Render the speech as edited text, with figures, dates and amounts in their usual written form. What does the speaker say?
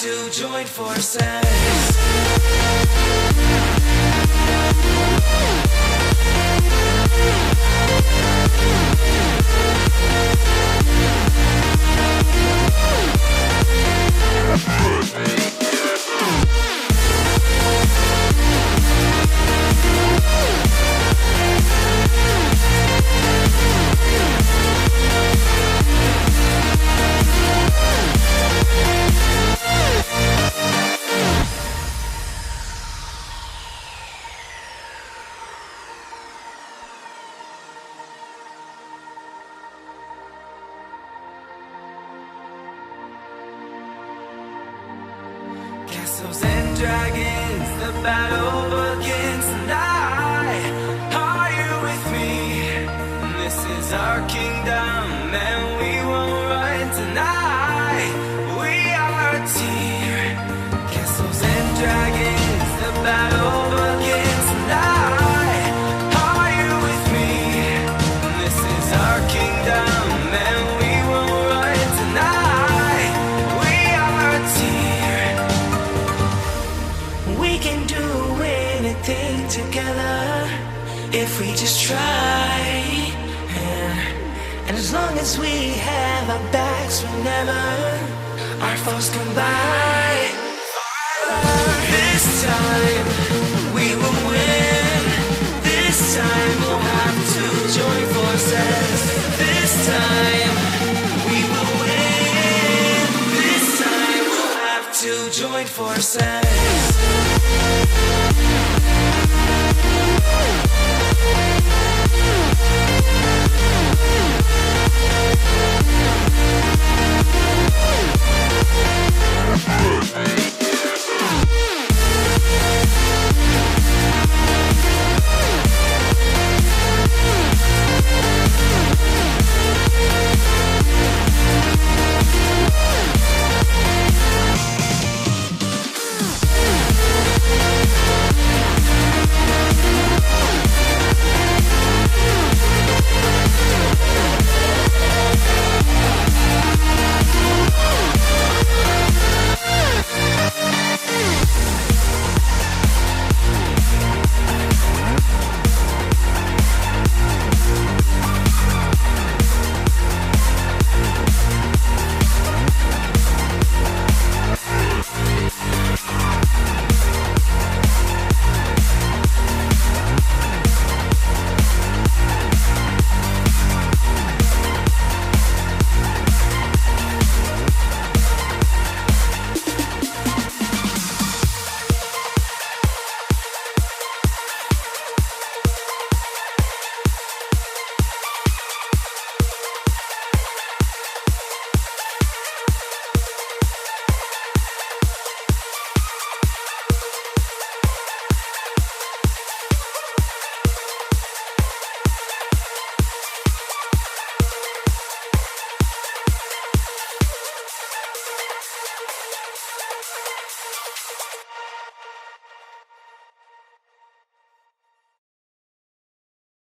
to join forces. Castles and dragons, the battle begins tonight. Are you with me? This is our kingdom, and we won't run tonight. We are a team. Castles and dragons, the battle begins tonight. Are you with me? This is our kingdom, and we won't run tonight. We are a team. We can do anything together if we just try. And as long as we have our backs whenever our foes come by, this time we will win. This time we'll have to join forces. This time we will win. This time we'll have to join forces.